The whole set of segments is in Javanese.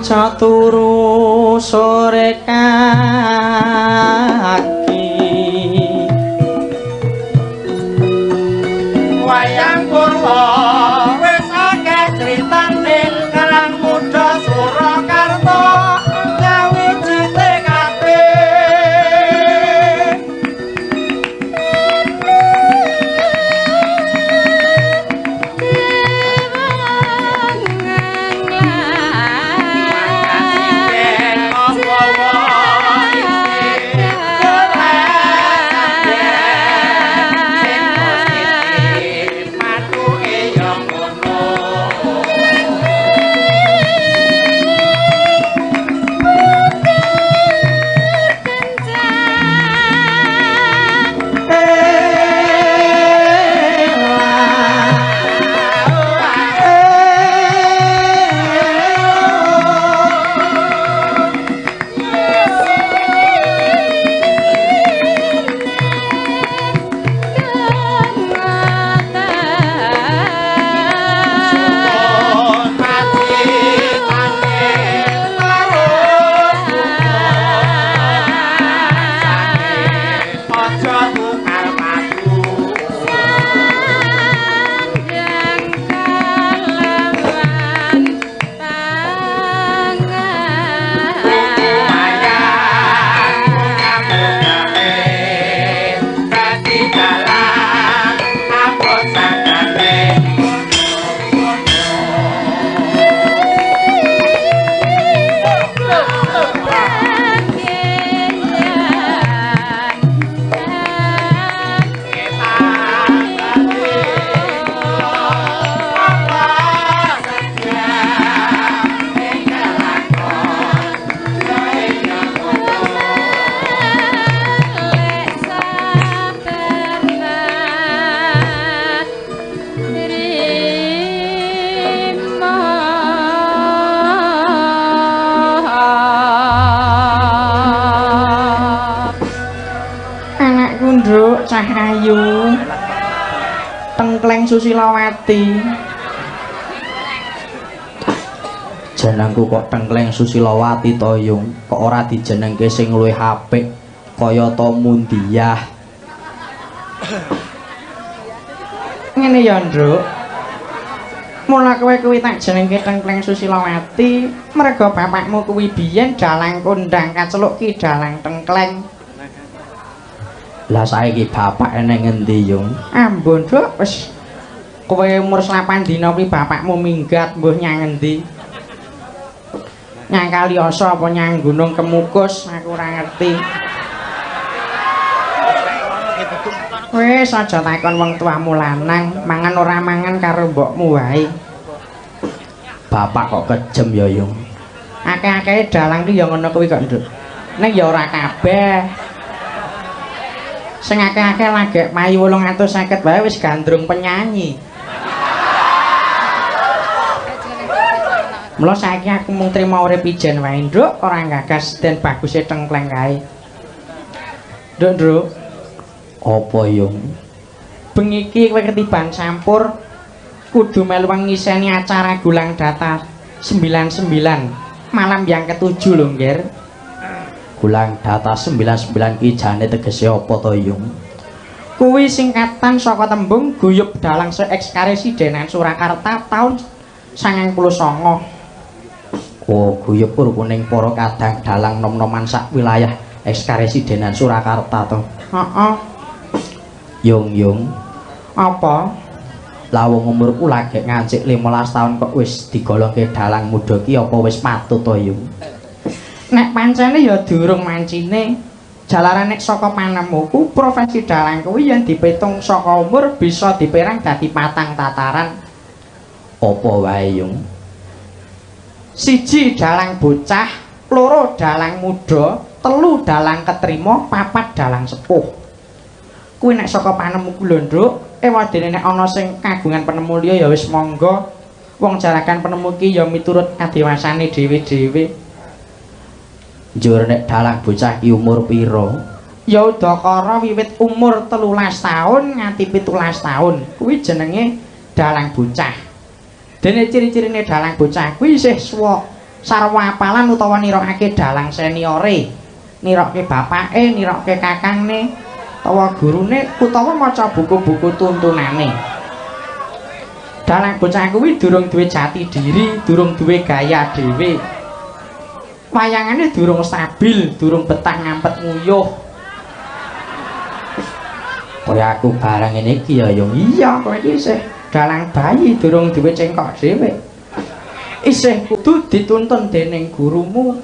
aja turu sore kaki wayang purwa wis akeh critane kalang muda Surakarta nyawiji tekade cah ayu. Tengkleng Susilawati. Jenengku kok Tengkleng Susilawati to Yung, kok ora dijenengke sing luwih apik kaya to Mundiah. Ngene ya, Nduk. Mula kowe kuwi tak jenengke Tengkleng Susilawati, merga bapakmu kuwi biyen dalang kondang kaceluk Ki Dalang Tengkleng. Lah saiki bapak eneng ngendi, Yung? Ampun, Nduk, wis kowe umur 8 dina kuwi bapakmu minggat mbuh nyang endi? Nyang Kaliyasa apa nyang Gunung Kemukus, aku ora ngerti. Wis aja takon wong tuamu lanang, mangan ora mangan karo mbokmu wae. Bapak kok kejem ya, Yung. Akeh-akehe dalang ki ya ngono kuwi kok, Nduk. Ning ya ora kabeh. Sing akeh-akeh lagek mayu 850 wae wis gandrung penyanyi. Mula saiki aku mung trima urip ijen wae, Nduk, ora gagas den baguse Tengkleng kae. Nduk. Apa, Yung? Bengi iki kowe ketiban sampur kudu melu ngiseni acara Gulang Datar 99 malam yang ke-7 lho, Nggir. Gulang Datar 99 ki jane tegese apa to, Yung? Kuwi singkatan saka tembung Guyub Dalang Sekskaresidenan Surakarta taun 1999. Oh, guyub rukuning para kadang dalang nom-noman sak wilayah Ekskaresidenan Surakarta to. Heeh. Yung. Apa? Lah wong umurku lagi ngancik 15 tahun kok wis digolongke dalang muda ki apa wis patut to, Yung? Nek pancene ya durung mancine. Jalaran nek saka panemuku profesi dalang kuwi yen dipitung saka umur bisa dipérang dadi 4 tataran. Apa wae, Yung? 1 dalang bocah, 2 dalang muda, 3 dalang ketrima, 4 dalang sepuh. Kuwi nek saka panemuku lho, Nduk. Ewadene nek ana sing kagungan penemu liya ya wis monggo. Wong jarakan penemu ki ya miturut kadewasane dhewe-dhewe. Njur nek dalang bocah ki umur pira? Ya udakara wiwit umur 13 taun nganti 17 taun. Kuwi jenenge dalang bocah. Dene ciri-cirine dalang bocah kuwi isih sarwa apalan utawa nirokake dalang seniore. Nirokke bapake, nirokke kakangne, utawa gurune, utawa maca buku-buku tuntunane. Dalang bocah kuwi durung duwe jati diri, durung duwe gaya dhewe. Wayangane durung stabil, durung betah ngampet nguyuh. Kaya aku barang ini iki ya, Yung. Iya, kowe iki isih dalang bayi, durung duwe cengkok dhewe. Isih kudu dituntun dening gurumu.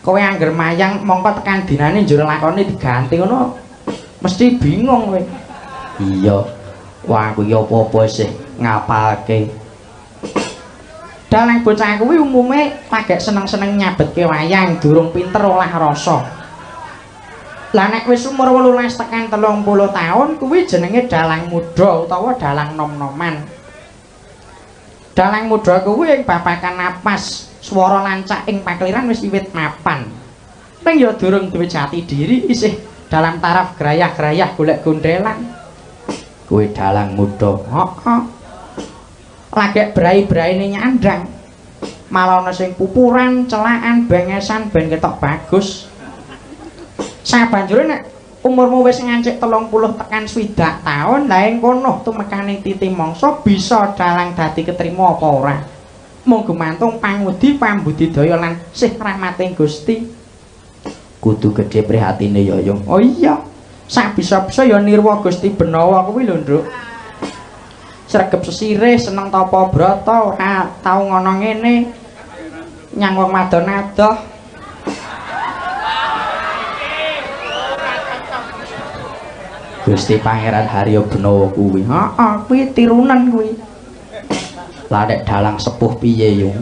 Kowe angger mayang mongko tekan dinane njur lakone diganti ngono. Mesti bingung kowe. Iya. Wah, aku iki apa-apa isih ngapalke. Dalang bocah kuwi umume lagek seneng-seneng nyabetke wayang, durung pinter olah rasa. Lah nek wis umur 18 tekan 30 taun kuwi jenenge dalang muda utawa dalang nom-noman. Dalang muda kuwi ing babagan napas, swara lancak ing pakliran wis wiwit mapan. Ning ya durung duwe jati diri, isih dalam taraf grayah-grayah golek gondelan. Kuwi dalang muda. Heeh. Lagek brai-braine nyandang. Malah ana sing pupuran, celakan, bengesan ben ketok bagus. Sabanjure nek umurmu wis ngancik 30 tekan 20 taun, la ing kono tumekaning titi mangsa bisa dalang dadi ketrima apa ora. Mung gumantung pangudi pambudidaya lan sih rahmating Gusti. Kudu gedhe prihatine ya, Yung. Oh iya. Sak bisa-bisa ya nirwa Gusti Benawa kuwi lho, Nduk. Sregep sesirih seneng tapa brata ora tau ngono ngene. Nyang wong madon adoh. Gusti Pangeran Harya Benawa kuwi. Heeh, kuwi tirunan kuwi. Lah nek dalang sepuh piye, Yung?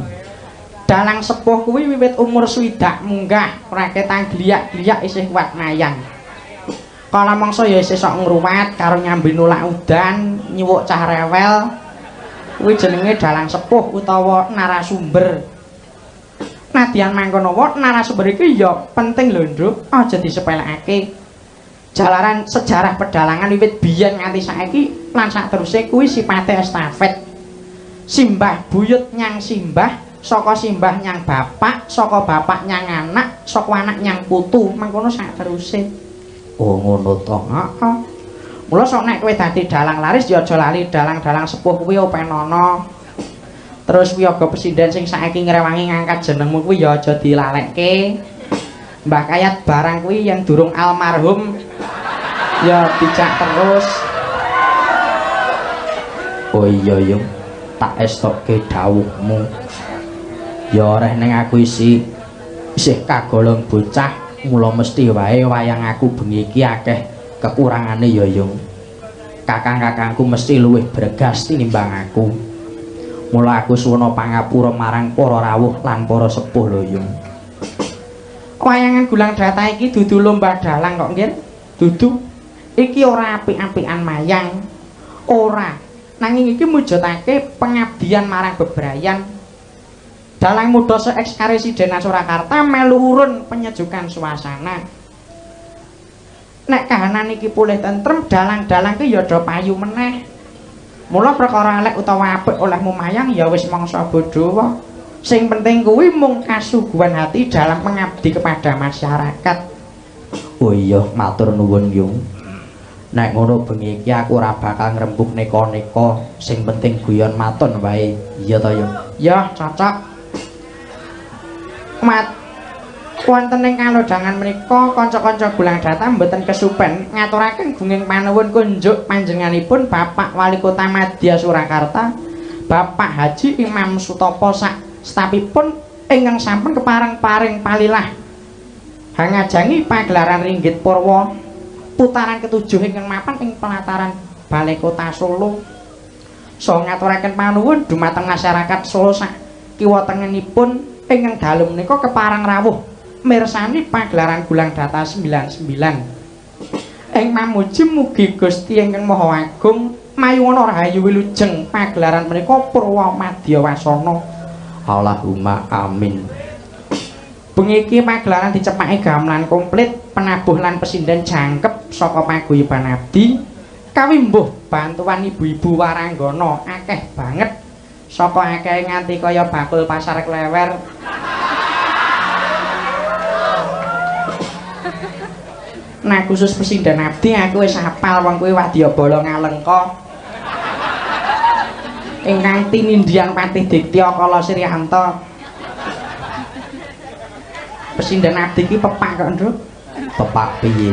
Dalang sepuh kuwi wiwit umur 20 munggah, ora ketang gliyak-gliyak isih kuat mayang. Kala mangsa ya isih sok ngruwat karo nyambi nulak udan, nyuwuk cah rewel. Kuwi jenenge dalang sepuh utawa narasumber. Nadyan mangkono wae narasumber iki ya penting lho, Nduk. Aja disepelekake. Jalaran sejarah pedalangan wiwit biyen nganti saiki lan saterusé kuwi sipate estafet. Simbah buyut nyang simbah, saka simbah nyang bapak, saka bapak nyang anak, saka anak nyang putu, mangkono saterusé. Oh ngono to. Heeh. Mula sok nek kowe dadi dalang laris ya aja lali dalang-dalang sepuh kuwi openono. Terus kuwi aga pesinden sing saiki ngrewangi ngangkat jenengmu kuwi ya aja dilalekke. Mbah Kayat barang kuwi yang durung almarhum ya dicak terus. Oh iya yo, tak estokke dawuhmu. Ya oreh ning aku isih kagolong bocah, mula mesti wae wayang aku bengi iki akeh kekurangane ya yo. Kakang-kakangku mesti luwih bregas tinimbang aku. Mula aku suwana pangapura marang para rawuh lan para sepuh lho yo. Wayangan Gulang Dratah iki dudu lomba dalang kok nggih. Dudu. Iki ora apik-apikan mayang. Ora. Nanging iki mujudake pengabdian marang bebrayan. Dalang muda se-eks Karesidenan Surakarta melu urun penyejukan suasana. Nek kahanan iki pulih tentrem, dalang-dalang ki ya do payu meneh. Mula perkara elek utawa apik olehmu mayang ya wis mangsa bodho. Sing penting kuwi mung kasuguhan hati dalam mengabdi kepada masyarakat. Oh iya, matur nuwun yung. Nek ngono bengi iki aku ora bakal ngrembug neka-neka, sing penting guyon maton wae. Iya ta yung? Ya, cocok. Mat wonten ing kalodhangan menika kanca-kanca Gulang Dratah mboten kesupen ngaturaken gunging panuwun kunjuk panjenenganipun Bapak Walikota Madya Surakarta, Bapak Haji Imam Sutopo sak setapipun ingkang sampun kepareng-paring palilah hangajangi pagelaran Ringgit Purwa putaran ketujuh ingkang mapan ing pelataran Balai Kota Solo. So ngaturaken panuwun dumateng masyarakat Solo sak kiwa tengenipun ingkang dalu menika kepareng rawuh mirsani pagelaran Gulang Dratah 99. Ing mamuji mugi Gusti ingkang Maha Agung mayuwana rahayu wilujeng pagelaran menika Purwa Madya Wasana. Allahumma amin. Bengi iki pagelaran dicepaki gamelan komplit, penabuh lan pesinden jangkep saka paguyuban abdi kawimbuh bantuan ibu-ibu waranggana akeh banget saka akeh nganti kaya bakul pasar klewer. Nah khusus pesinden abdi aku wis hafal wong kuwi wadya bala ngalengka. Ingkang tinindian Patih Diktya Kala Sriyanto. Pesinden abdi iki pepak kok, Nduk. Pepak piye?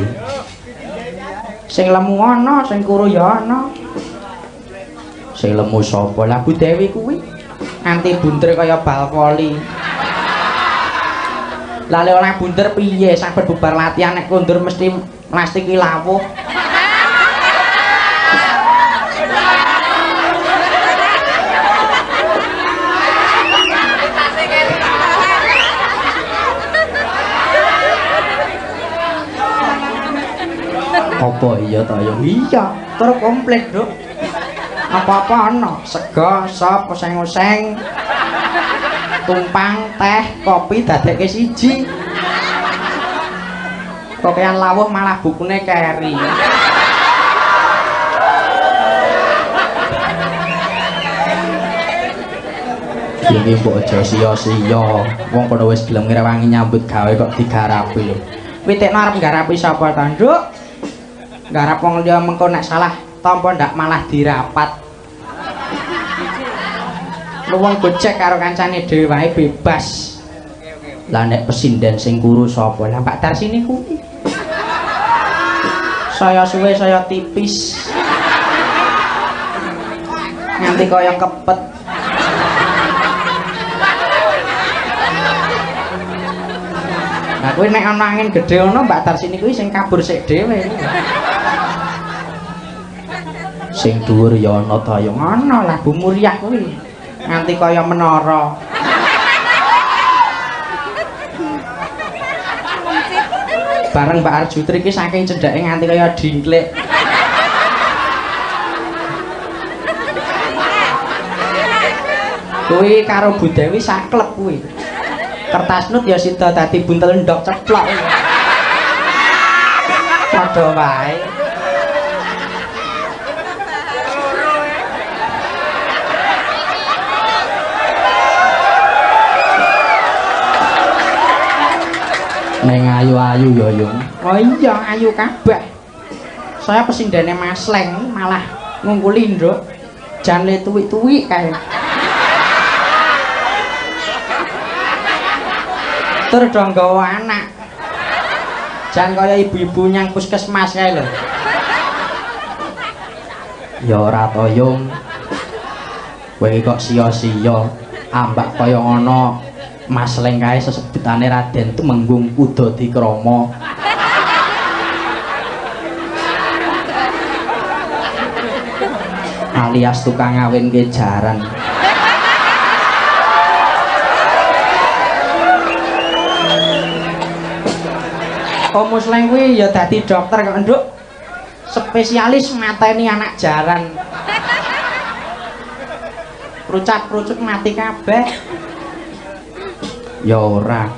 Sing lemu ana, sing kuru ya ana. Sing lemu sapa? Lah Bu Dewi kuwi. Nganti bunder kaya bal voli. Lah lek oleh bunder piye? Sampe bubar latihan nek kondur mesti plastiki lawuh. Apa iya ta ya? Iya, terus komplit, Nduk. Apa-apa ana, sega, sop, oseng-oseng, tumpang, teh, kopi dadekke siji. Kokean lawuh malah bukune keri. Iki mbok aja sia-sia. Wong padha wis gelem ngrewangi nyambut gawe kok digarapi lho. Pitikno arep ngarapi sapa ta, Nduk? Garap wong liya mengko nek salah tampa ndak malah dirapat. Luwung gocek karo kancane dhewe wae bebas. Lah nek pesinden sing kuru sapa? Lah Pak Darsini kuwi. Saya suwe saya tipis. Nganti kaya kepet. Nah kuwi nek ana angin gedhe ana Mbak Darsini kuwi sing kabur sik dhewe. Sing dhuwur ya ana ta ya ana lah Bu Muryah kuwi. Nganti kaya menara. Bareng Mbak Arjutri iki saking cendheke nganti kaya dingklik. Kuwi karo Bu Dewi saklep kuwi. Kertas nut ya sida dadi buntel ndok ceplok. Padha wae. Neng ayu-ayu ya Yung. Oh iya ayu kabeh. Saya pesindene Mas Leng malah ngungkuli nduk. Jan le tuwik-tuwik kae. Tur do nggawa anak. Jan kaya ibu-ibu nyang puskesmas kae lho. Ya ora to Yung. Kowe iki kok sia-sia ambak kaya ngono. Mas Leng kae sesebutane Raden Tumenggung Udadikrama. Alias tukang ngawinke jaran. Om Musleng kuwi ya dadi dokter kok nduk. Spesialis mateni anak jaran. Rucat-rucut mati kabeh. Ya ora.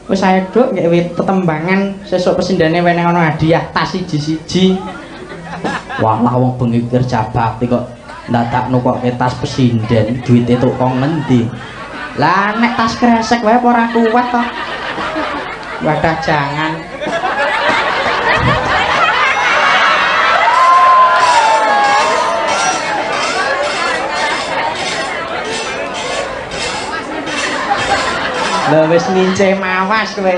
Wis saya nduk nggih tetembangan sesuk pesindane weneh ana hadiah tas siji-siji. Walah wong bengi kerja bakti kok ndadakno kok tas pesinden, duwite tuk kok ngendi? Lah nek tas kresek wae apa ora kuat to. Wadah jangan. Lah wis ninceh mawas kowe.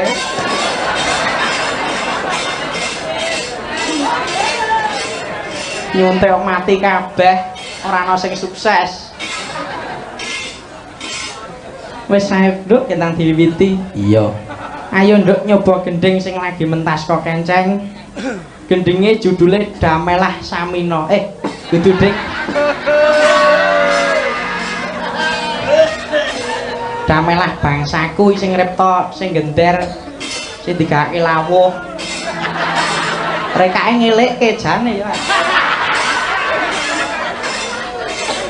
Nyuntek mati kabeh, ora ana sing sukses. Wis sae nduk kentang diwiwiti. Iya. Ayo nduk nyoba gending sing lagi mentas kok kenceng. Gendinge judule Damelah Samina. Kudu Dik. Damelah bangsaku sing repto, sing gender, sing digake lawuh. Rekake ngelikke jane ya.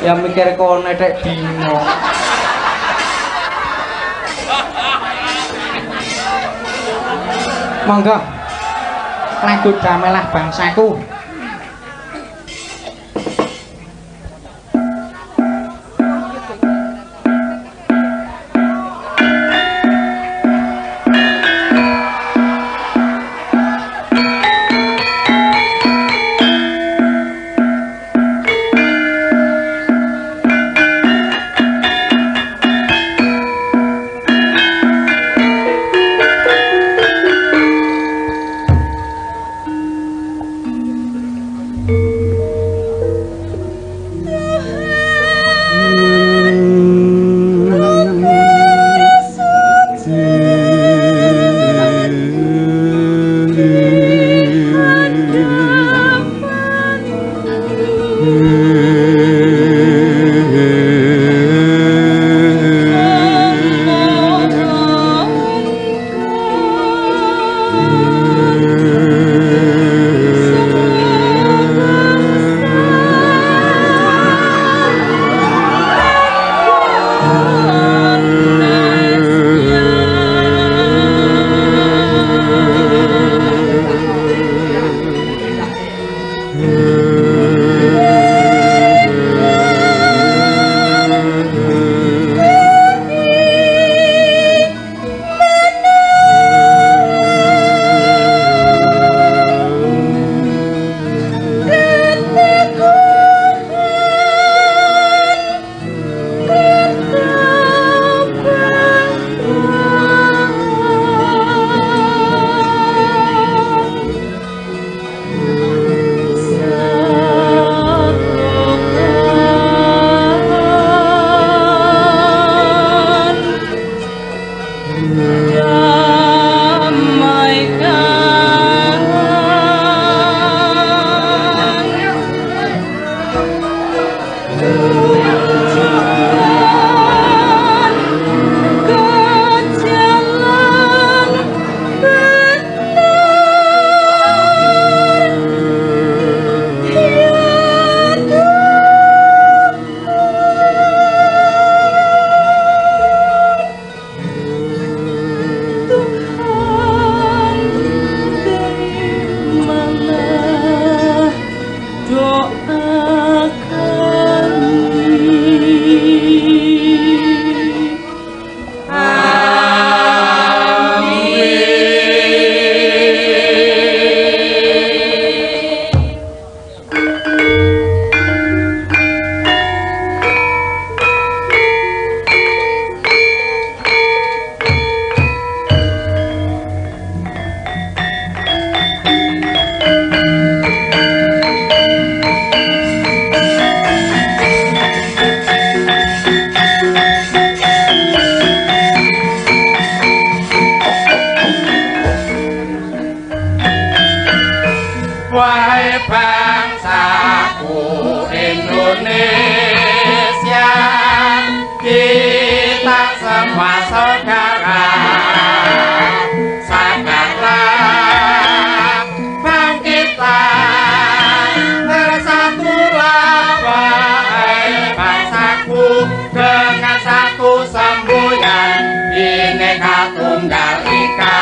Ya mikir kono nek bingung. Monggo. Lagu Damelah Bangsaku. semua saudara, sadarlah, bangkitlah, bersatulah wahai bangsaku, dengan satu semboyan Bhinneka Tunggal Ika.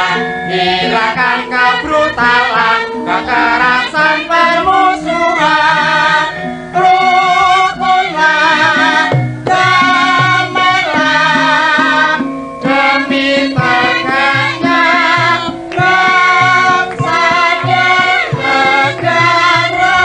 Hilangkan kebrutalan, kekerasan, permusuhan, rukunlah, damailah, demi tegaknya bangsa dan negara.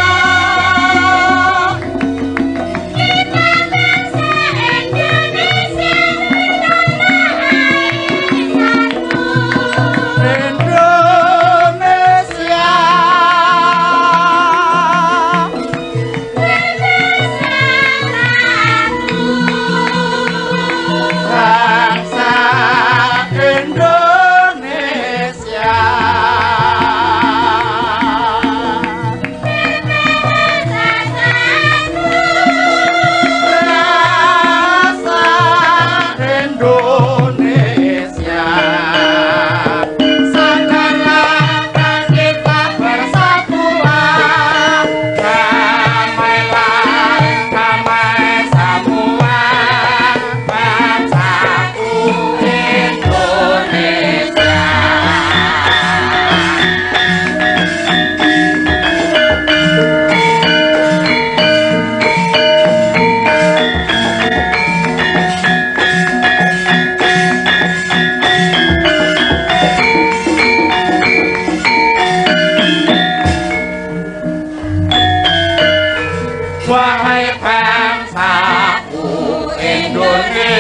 Wahai bangsaku Indonesia,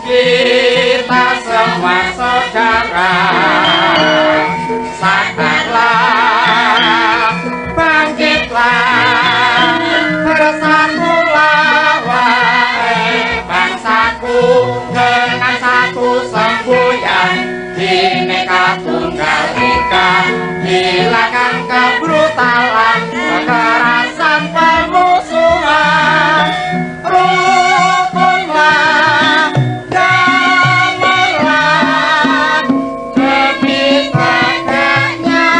kita semua saudara, sadarlah, bangkitlah, bersatulah wahai bangsaku, dengan satu semboyan Bhinneka Tunggal Ika. Hilangkan kebrutalan, kekerasan, permusuhan, rukunlah, damailah, demi tegaknya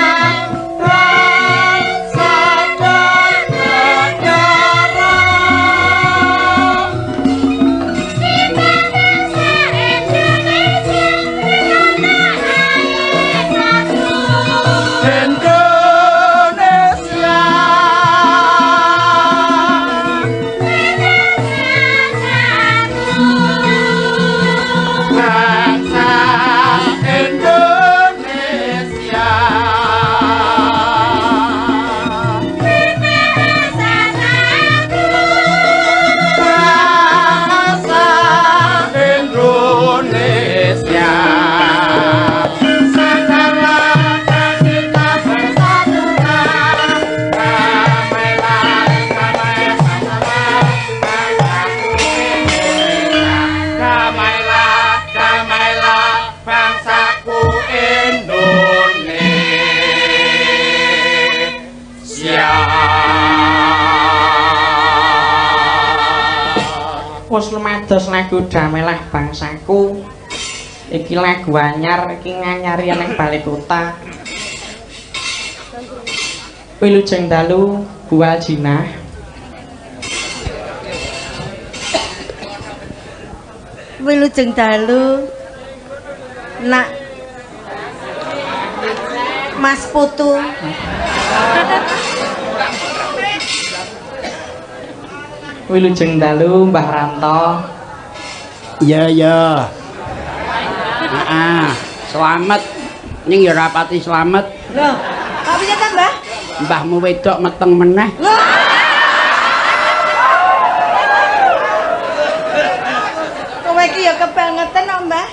bangsa dan negara. Wes lumados lagu Damailah Bangsaku. Iki lagu anyar, iki nganyari ning balik kota. Wilujeng dalu bual jinah. Wilujeng dalu nak Mas Putu. Wilujeng dalu Mbah Ranto. Iya ya. Selamat. Ning ya rapati selamat. Loh, kok piye ta, Mbah? Mbahmu wedok meteng meneh. Kowe iki ya kebangetan kok, Mbah.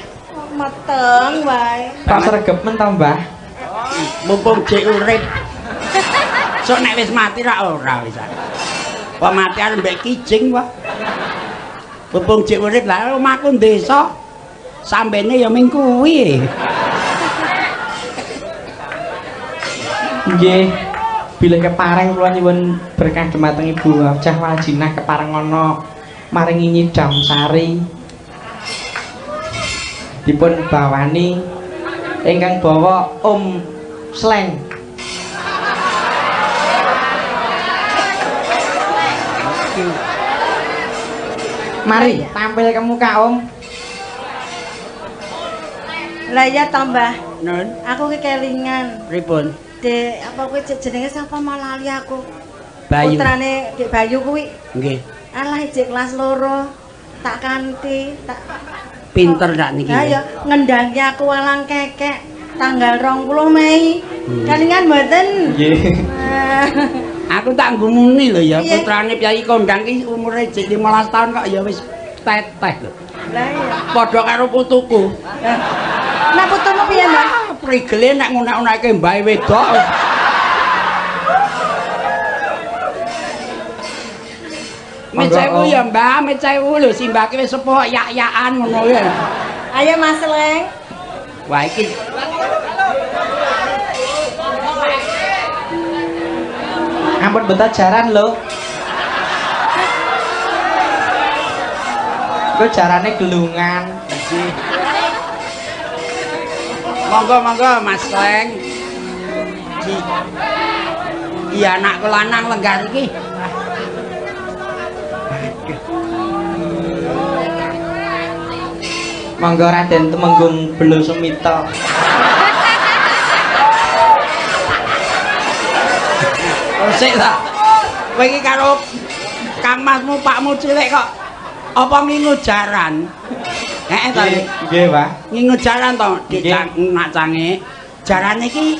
Meteng wae. Kok sregepen to, Mbah? Mumpung jek urip. Sok nek wis mati ra ora wis. Pematian mbek kijing wae. Mumpung jek urip lah omahku desa. Sambene ya ming kuwi. Nggih. Bilih kepareng kula nyuwun berkah dhumateng Ibu Cah Waljinah kepareng ana maringi nyidam sari dipun bawani ingkang bawa Om Sleng. Mari tampil ke muka Om. Lah ya tambah. Nun, Aku ki kelingan. pripun? Dek, apa kuwi jenenge sapa malali aku? Bayu. Putrane Dek Bayu kuwi. Nggih. Alah ijek kelas 2. Tak kanthi, tak Pinter dak niki. Ha ya ngendangi aku walang kekek tanggal 20 Mei. Kelingan mboten? Nggih. Ah, Aku tak ngumuni lho ya, Piye? putrane Kyai Kondang ki umure jek 15 tahun kok ya wis teteh lho. Lah iya. Padha karo putuku. Nah putumu piye, Mbak? Prigele nek ngunak-unake mbae wedok. Mecawu ya, Mbak, mecawu lho simbake wis sepuh yak-yakan ngono ya. Ayo Mas Leng. Wah iki Ampun betul jaran lho. Kok jarane gelungan. monggo Mas Leng. Iya anakku lanang lenggar iki. Monggo Raden Temenggung Belo Semita. Sik ta. Kowe iki karo Kang Masmu Pakmu cilik kok apa ngingu jaran? Heeh ta. Nggih, Pak. Ngingu jaran to, Nggih. nak cange. Jaran iki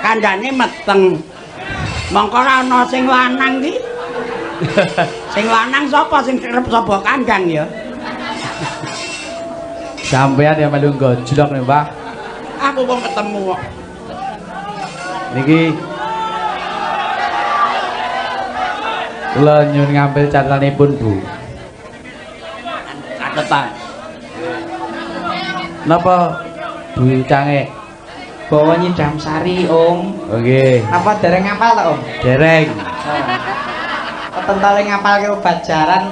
kandhane meteng. Mongko ora ana sing lanang ki. Sing lanang sapa sing kerep sapa kandhang ya? Sampeyan ya melu gojlok nih, Pak. Aku kok ketemu kok. Niki kula nyuwun ngambil catatanipun, Bu. Catetan. Napa Bu Cange? Bawa nyidam sari, Om. Oke, Apa dereng ngapal ta, Om? dereng. Tentale ngapalke obat jaran.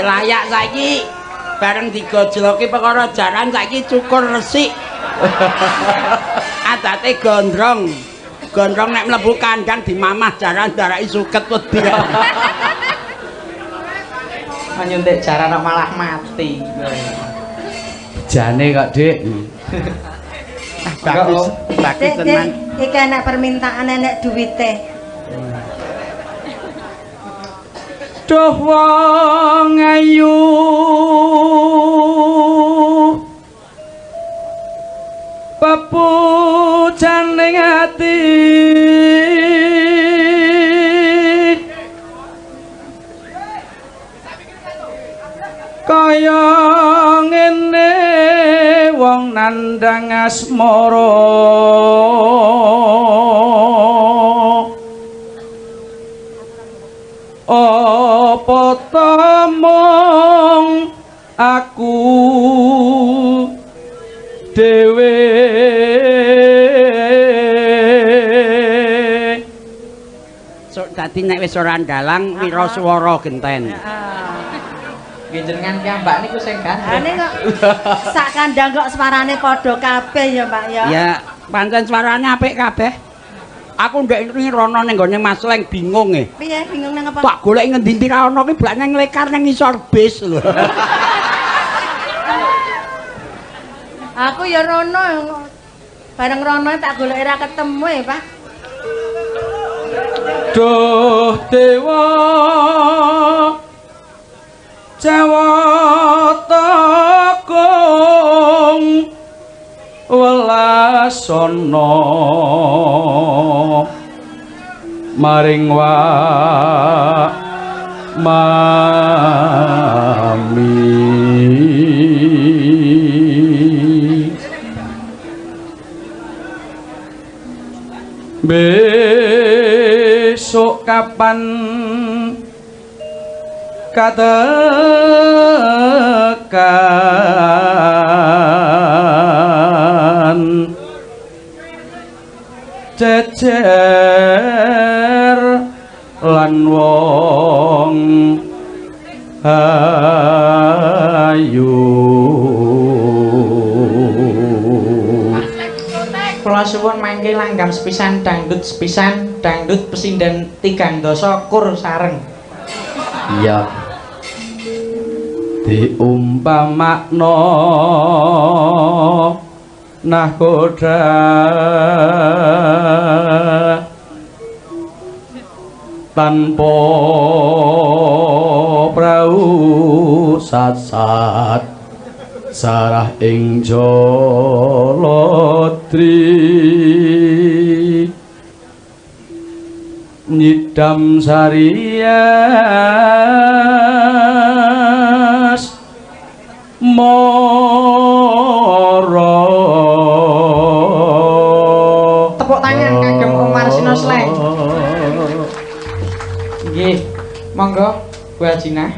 Layak saiki bareng digojloki perkara jaran saiki cukur resik. Adate gondrong. Gondrong nek mlebu kandang dimamah jaran daraki suket wedi. Nyuntik jaran kok malah mati. Jane kok, Dik. Bagus, bagus Dek, tenan. iki enek permintaan enek duwite. Duh wong ayu pepujaning ati kaya ngene wong nandhang asmara apa ta mung aku dhewe Sok dadi nek wis ora ndalang wira swara genten. nggih jenengan piyambak niku sing gandeng. Ane kok sak kandang kok suarane padha kabeh ya, Pak ya. Ya, pancen suarane apik kabeh. Aku ndek rono ning gone Mas Leng bingung e. Piye bingung nang apa? Tak golek ngendi-endi ra ono ki blak nang nglekar nang ngisor bis lho. Aku ya rono. Bareng rono tak golek ora ketemu ya, Pak. Duh dewa Jawata kong welasana maring wa mami besok kapan katekan cecer lan wong ayu Kula suwun mangke langgam sepisan dangdut sepisan dangdut pesinden 3 dosa kur sareng. Iya. Diumpamakna nahkoda tanpa prau sat-sat sarah ing Jaladri nyidam sarias mara Tepuk tangan kagem Umar Sinosleng. Nggih, monggo Bu Hajinah.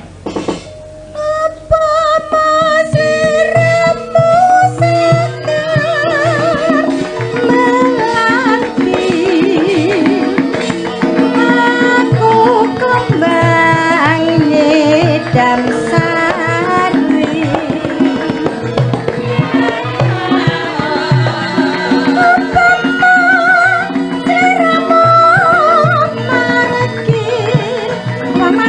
Dan sari Upama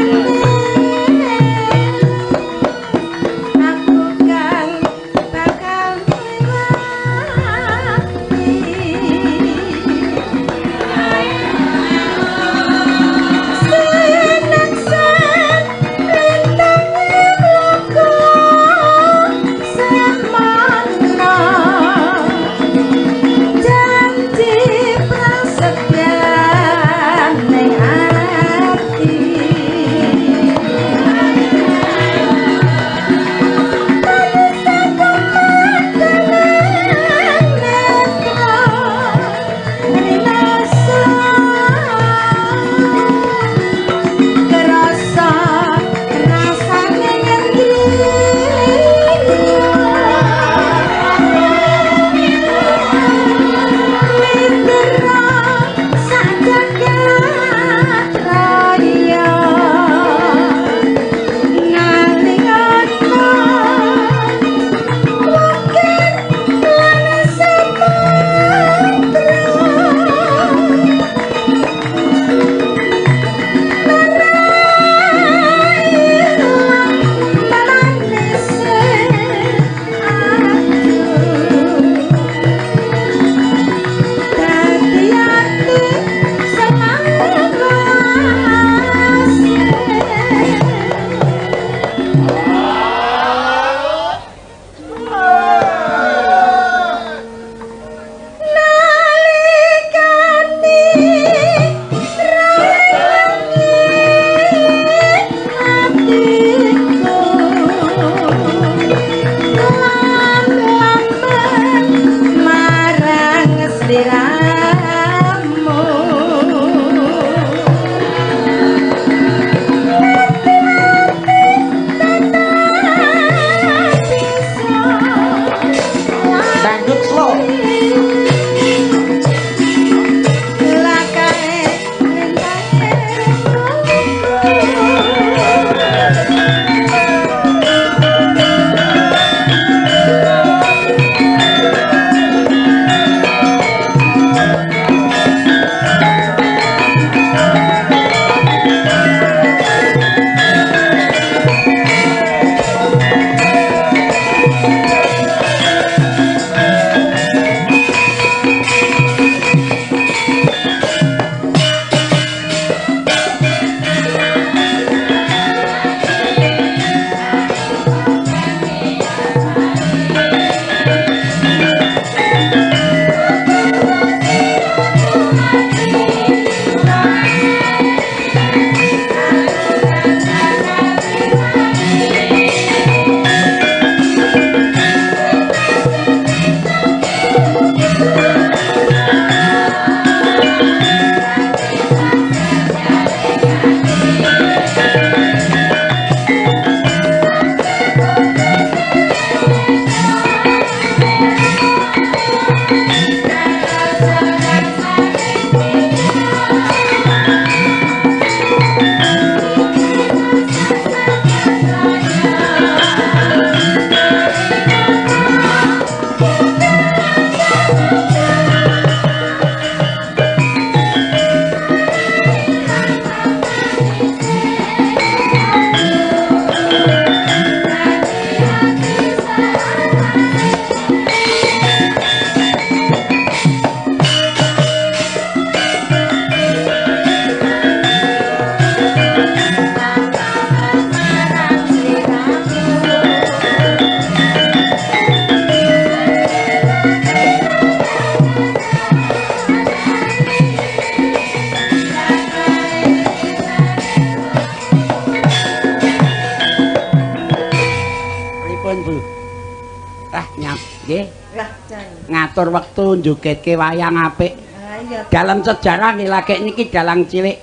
ngatur wektu njogedke wayang apik. Ah iya. Dalam sejarah nggih lagi niki dalang cilik.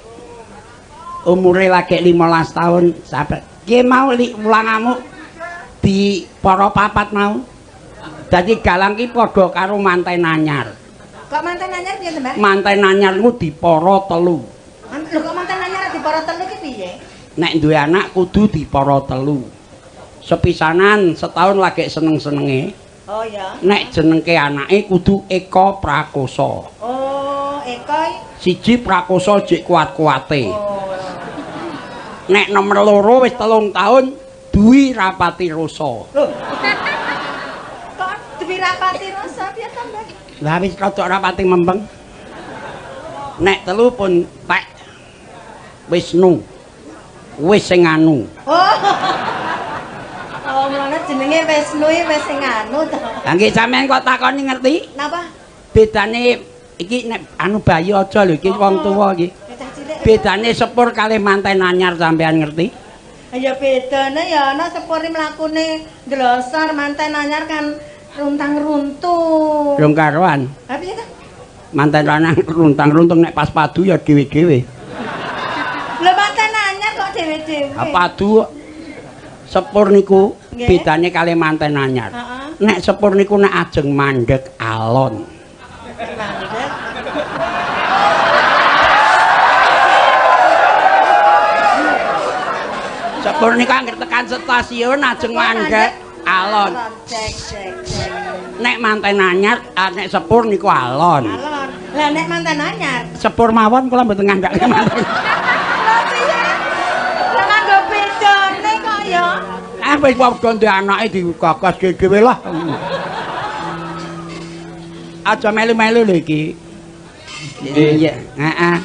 Umure lagi 15 tahun sahabat. Ki mau ulangamu di para papat mau. Dadi dalang ki padha karo manten anyar. Kok manten anyar piye, Mbak? Manten anyar niku di para telu. Lho kok manten anyar di para telu ki piye? Nek duwe anak kudu di para telu. Sepisanan setahun lagi seneng-senenge. Oh ya. Nek jenengke anake kudu Eka Prakoso. Oh, Eko. Siji Prakoso jek kuat-kuate. Oh. Nek nomor loro wis 3 tahun Dwi Rapati Roso. Loh. Kok Dwi Rapati Roso piye to, Mbak? Lah wis rada rapati mempeng. Nek telu pun tek Wisnu. Wis sing anu. Oh. Oh, mulane jenenge Wisnu wis sing anu to. Lah nggih sampean kok takoni ngerti? Napa? Bedane iki nek anu bayi aja lho iki wong tuwa iki. Bocah cilik. Bedane sepur kalih manten anyar sampean ngerti? Ya bedane ya ana sepuri mlakune glosor manten anyar kan runtang-runtung. Rung karoan. Ha piye to? Manten lanang runtang-runtung nek pas padu ya dhewe-dhewe. Lho manten anyar kok dhewe-dhewe. Padu sepur niku Nggih. bedane kalih manten anyar. Heeh. Nek sepur niku nek ajeng mandeg alon. Mandek. Sepur niku anggere tekan stasiun ajeng mandeg alon. Cek cek cek. Nek manten anyar, nek sepur niku alon. Alon. Lah nek manten anyar. Sepur mawon kula mboten ngandhake manten. Lah piye? Lah nganggo bedane kok ya. Wis padha ndek anake digagas dhewe lah. Aja melu-melu lho iki. Iya, heeh.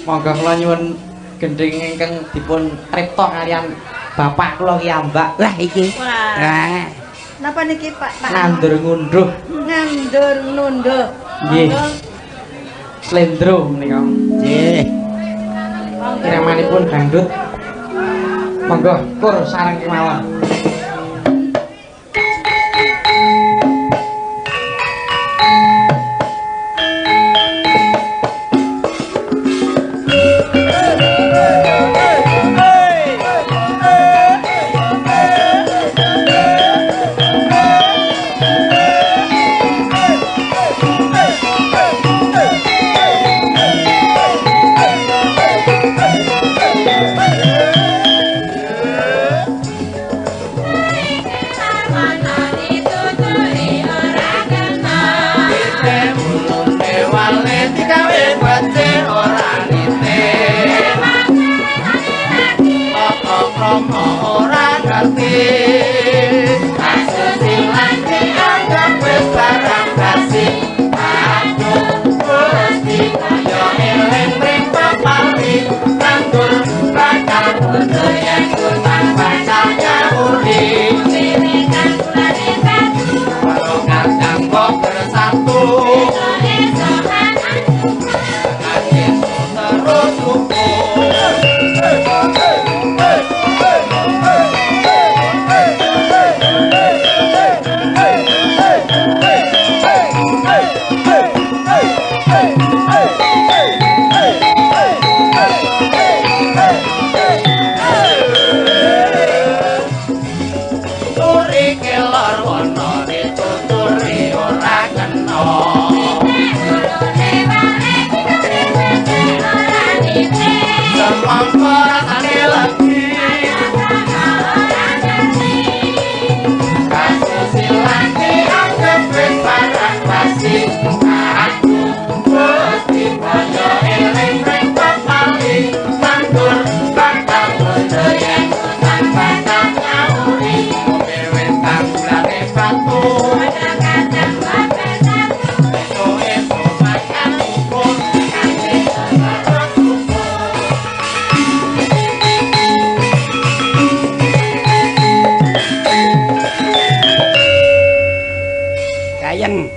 Monggo kula nyuwun gending ingkang dipun ripta kalian bapak kula ki ambak. Lah iki. Wah. Nah, Napa niki Pak? Nandur ngunduh Nandur nunduh. Nggih. Monggo. slendro menika. nggih. Monggo. Iramanipun dangdut. Monggo kur sareng kemawon.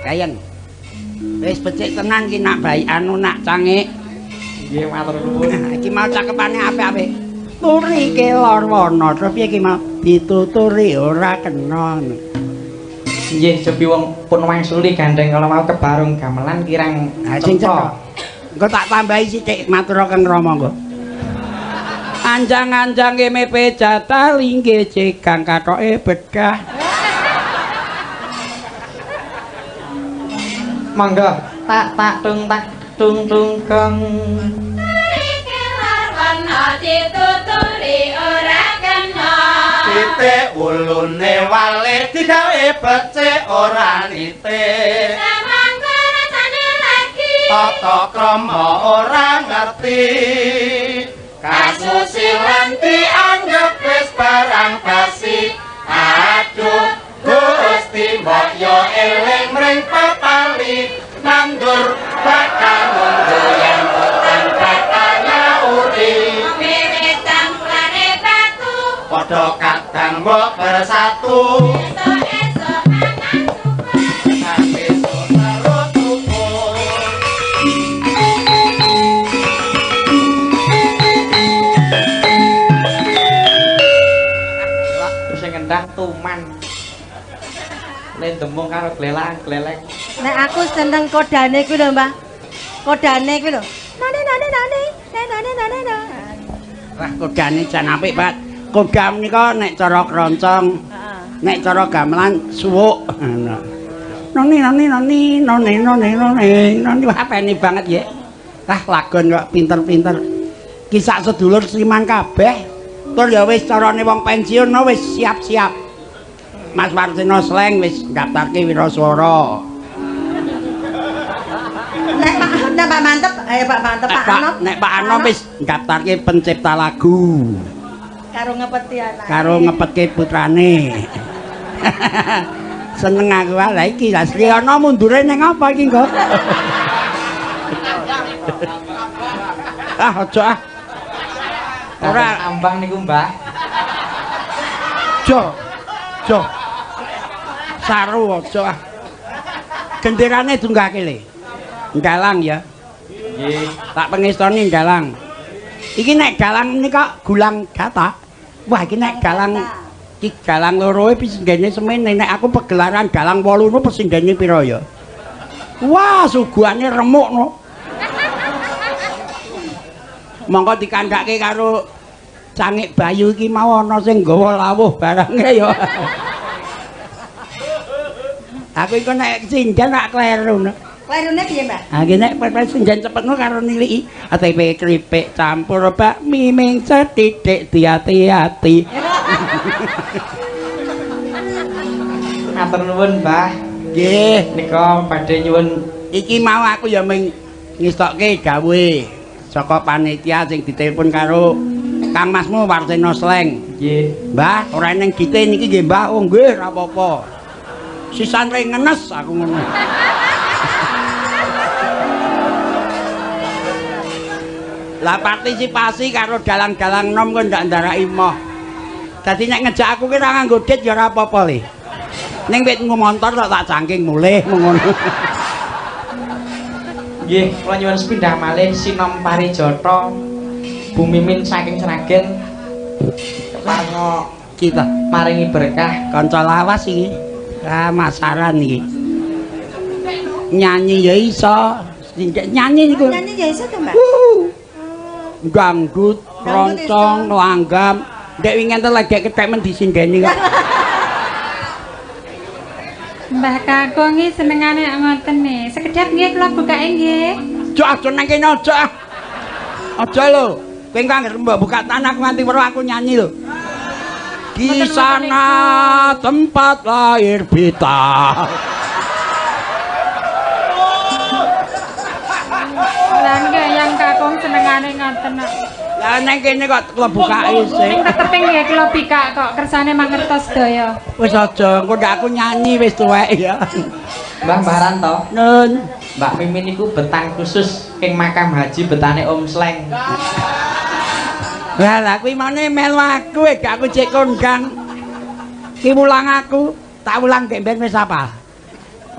Kayeng. Wis becik tenan ki nak bayi anu nak cangik. Nggih matur nuwun. Iki mau cakepane apik-apik. Turi kelor wana, terus piye ki mau dituturi ora kena. Nggih, cobi wong pun wangsuli gandeng kala mau kebarung gamelan kirang Sing cetha. Engko tak tambahi sithik matur Kang Rama engko. Anjang-anjang mepe jatah linggih cikang katoke bedah. Monggo, tak tung kong. Titik ulune wale digawe becik ora nitik. Tata krama ora ngerti. Kasusilan dianggep wis barang basi. Aduh Gusti mbok yo eling mring pepali. Nandur bakal mundur yang utang bakal nyauri. Padha kadang mbok bersatu. Ngendang tuman. Lendemung karo glelang-gleleng. Nek aku seneng kodane kuwi lho, Mbah. Kodane kuwi lho. Nane. Wah, kodane jan apik, Pak. Kodam nika nek cara kroncong, nek cara gamelan suwuk. Noni. Wah, apeni banget ya. Lah lagon kok pinter-pinter. Kisah sedulur Sliman kabeh. Tur ya wis carane wong pensiun wis siap-siap. Mas Wartino Sleng wis ndaftarke wiraswara. Nek Pak Mantep, ayo Pak Mantep Pak Anom. Nek Pak Anom wis ndaftarke pencipta lagu. Karo ngepeti anake. Karo ngepetke putrane. Seneng aku lah iki. Lah Sriono mundure ning apa iki, Kok? Aja ah. Ora ambang niku, Mbah. Jo. Saru aja ah. Genderane dunggake le. Galang ya. Nggih. Tak pengestoni galang. Iki nek galang nika gulang gata. Wah iki nek galang iki galang loro e pisinggene semene nek aku pegelaran galang 8 no pisinggene pira ya? Wah, suguhane remuk no. Monggo dikandhake karo Cangik Bayu iki mau ana sing nggawa lawuh barange ya. Aku iku nek sinjan rak kleru no. Klerune piye, Mbak? Ha iki nek sinjan cepetno karo niliki ATP kripik campur bakmi ming sethithik diati-ati. Matur nuwun, Mbah. Nggih, Nika badhe nyuwun iki mau aku ya ming ngestokke gawe saka panitia sing ditelepon karo Kang Masmu Wartino Sleng. nggih. Mbah, ora ning gite niki nggih, Mbah. Oh nggih, ora apa-apa. Sisane ngenes aku ngono. Lah partisipasi karo dalang-dalang nom kok ndak ndaraki moh. Dadi nek ngejak aku ki ora nganggo dit ya ora apa-apa le. Ning wit ngomontor tak jangking mulih ngono. Nggih, kula nyuwun sepindhah malih Sinom Parijata Bumimin saking Sragen kepareng Kita maringi berkah kanca lawas iki. Ah, masaran iki. Nyanyi ya iso. Nyanyi niku. Nyanyi ya iso to, Mbak? Ganggut, roncong, langgam. Ndek wingi enten lagi ketek men disinggeni kok. Mbah Kakung iki senengane ngoten nih. Sekedhap nggih kula bukake nggih. Aja nang kene aja. Aja lho. Kowe engko anggere mbok buka tanah nganti weruh aku nyanyi lho. Di sana tempat lahir bita. Lah nggih yang Kakung senengane ngoten kok. Lah nang kene kok kula bukake sik. Ning tetep nggih kula bikak kok kersane mangertos sedaya. Wis aja, engko ndak aku nyanyi wis tuwek ya. Mbah Maranto. Nun. Mbak Mimin niku betang khusus ing makam haji betane Om Sleng. Lah kuwi mane melu aku gak aku cek kondang. Ki mulang aku, tak ulang gek ben wis apa?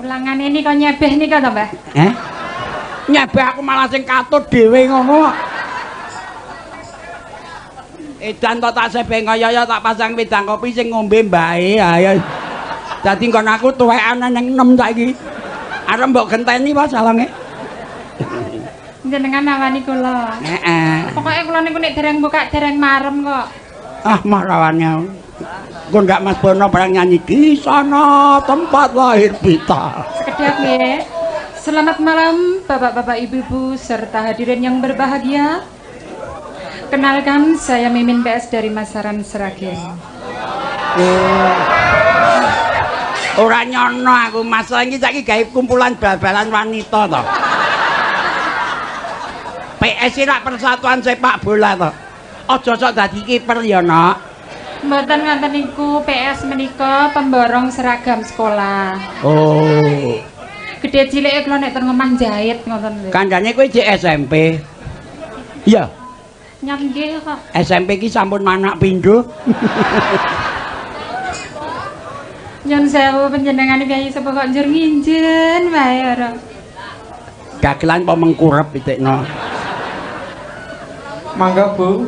Ulangane ini kok nyebeh nika to, Mbah? Nyebeh aku malah sing katut dhewe ngono. Edan to tak sebeh kaya tak pasang wedang kopi sing ngombe mbae ayo. Dadi nggon aku tuwekan nang 6 saiki. Arep mbok genteni wae salange. Jenengan nawani kula. Heeh. Pokoke kula niku nek dereng buka dereng marem kok. Ah, marawane. Engko ndak Mas Bono barang nyanyi di sana tempat lahir kita. Sekedap nggih. Selamat malam Bapak-bapak, Ibu-ibu serta hadirin yang berbahagia. Kenalkan saya Mimin PS dari Masaran Sragen. Ora nyono aku masalah iki saiki gawe kumpulan bal-balan wanita to. PS rak persatuan sepak bola to. Aja sok dadi kiper ya, Nak. Mboten ngoten niku, PS menika pemborong seragam sekolah. Oh. Gede cilik kula nek teng omah jahit ngoten lho. Kandhane kowe cek SMP. Iya, Nyap nggih kok. SMP ki sampun manak pindho. Nyun sewu panjenengan Kyai Sepuh kok njur nginjen wae ora. Dagelan apa mengkurep pitikno. Mangga Bu.